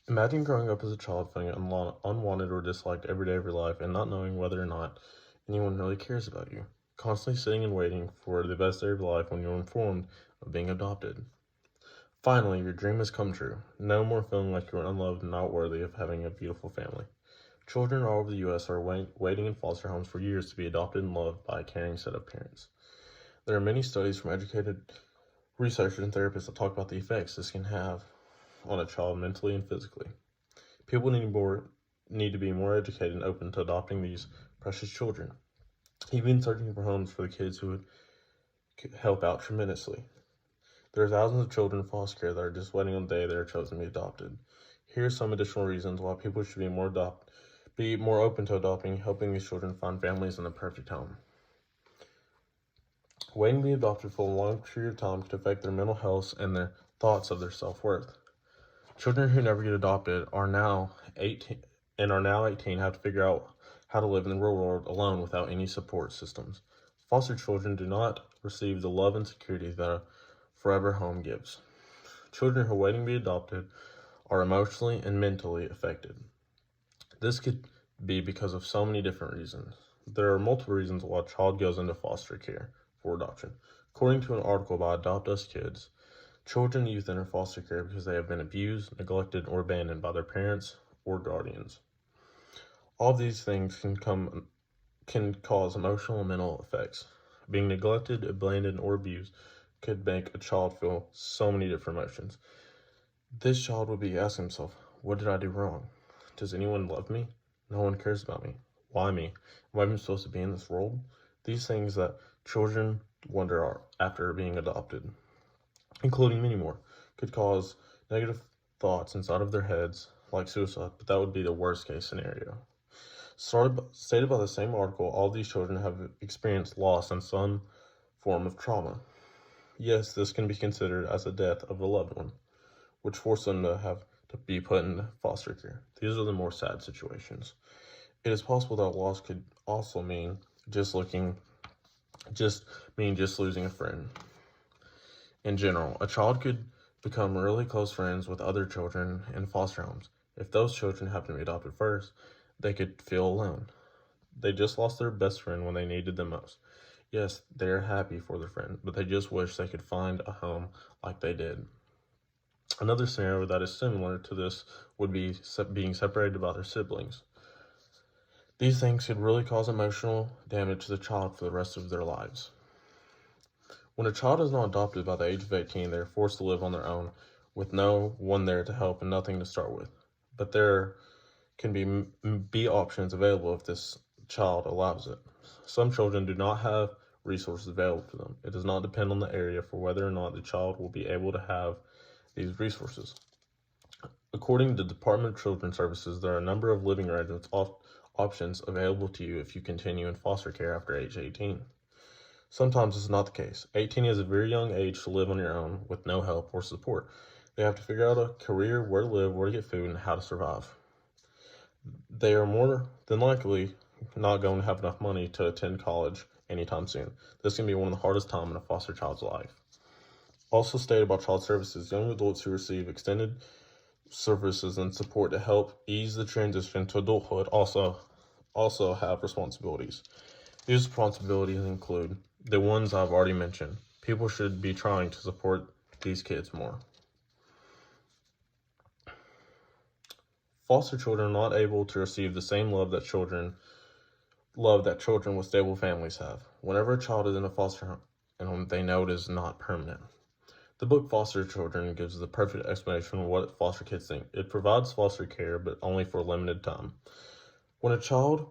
Imagine growing up as a child feeling unwanted or disliked every day of your life and not knowing whether or not anyone really cares about you. Constantly sitting and waiting for the best day of your life when you're informed of being adopted. Finally, your dream has come true. No more feeling like you're unloved and not worthy of having a beautiful family. Children all over the U.S. are waiting in foster homes for years to be adopted and loved by a caring set of parents. There are many studies from educated researchers and therapists that talk about the effects this can have on a child mentally and physically. People need to be more educated and open to adopting these precious children. Even searching for homes for the kids who would help out tremendously. There are thousands of children in foster care that are just waiting on the day they are chosen to be adopted. Here are some additional reasons why people should be more open to helping these children find families in the perfect home. Waiting to be adopted for a long period of time could affect their mental health and their thoughts of their self-worth. Children who never get adopted are now 18 have to figure out how to live in the real world alone without any support systems. Foster children do not receive the love and security that a forever home gives. Children who are waiting to be adopted are emotionally and mentally affected. This could be because of so many different reasons. There are multiple reasons why a child goes into foster care for adoption. According to an article by Adopt Us Kids, children and youth enter foster care because they have been abused, neglected, or abandoned by their parents or guardians. All of these things can cause emotional and mental effects. Being neglected, abandoned, or abused could make a child feel so many different emotions. This child would be asking himself, what did I do wrong? Does anyone love me? No one cares about me. Why me? Am I even supposed to be in this world? These things that children wonder after being adopted, including many more, could cause negative thoughts inside of their heads, like suicide, but that would be the worst case scenario. Stated by the same article, all these children have experienced loss and some form of trauma. Yes, this can be considered as a death of a loved one, which forced them to have to be put in foster care. These are the more sad situations. It is possible that loss could also mean just losing a friend. In general, a child could become really close friends with other children in foster homes. If those children happen to be adopted first, they could feel alone. They just lost their best friend when they needed them most. Yes, they're happy for their friend, but they just wish they could find a home like they did. Another scenario that is similar to this would be being separated by their siblings. These things could really cause emotional damage to the child for the rest of their lives. When a child is not adopted by the age of 18, they are forced to live on their own with no one there to help and nothing to start with. But there can be options available if this child allows it. Some children do not have resources available to them. It does not depend on the area for whether or not the child will be able to have these resources. According to the Department of Children's Services, there are a number of living arrangements options available to you if you continue in foster care after age 18. Sometimes this is not the case. 18 is a very young age to live on your own with no help or support. They have to figure out a career, where to live, where to get food, and how to survive. They are more than likely not going to have enough money to attend college anytime soon. This can be one of the hardest times in a foster child's life. Also stated by Child Services, young adults who receive extended services and support to help ease the transition to adulthood also have responsibilities. These responsibilities include the ones I've already mentioned. People should be trying to support these kids more. Foster children are not able to receive the same love that children with stable families have. Whenever a child is in a foster home, they know it is not permanent. The book Foster Children gives the perfect explanation of what foster kids think. It provides foster care, but only for a limited time. When a child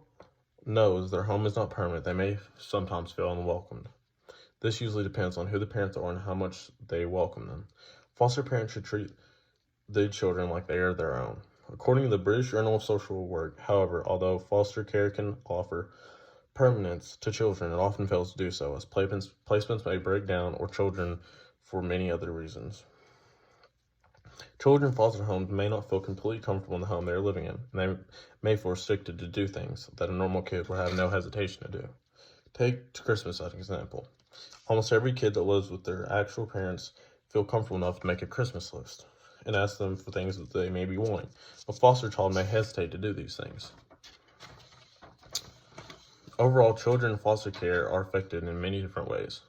knows their home is not permanent, they may sometimes feel unwelcomed. This usually depends on who the parents are and how much they welcome them. Foster parents should treat the children like they are their own. According to the British Journal of Social Work, however, although foster care can offer permanence to children, it often fails to do so, as placements may break down or children for many other reasons. Children in foster homes may not feel completely comfortable in the home they are living in, and they may feel restricted to do things that a normal kid would have no hesitation to do. Take Christmas as an example. Almost every kid that lives with their actual parents feel comfortable enough to make a Christmas list. and ask them for things that they may be wanting. A foster child may hesitate to do these things. Overall, children in foster care are affected in many different ways.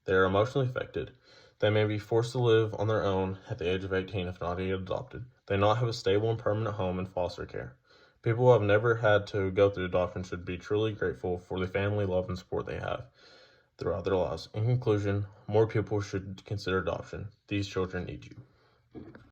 They are emotionally affected. They may be forced to live on their own at the age of 18 if not yet adopted. They not have a stable and permanent home in foster care. People who have never had to go through adoption should be truly grateful for the family love and support they have throughout their lives. In conclusion, more people should consider adoption. These children need you.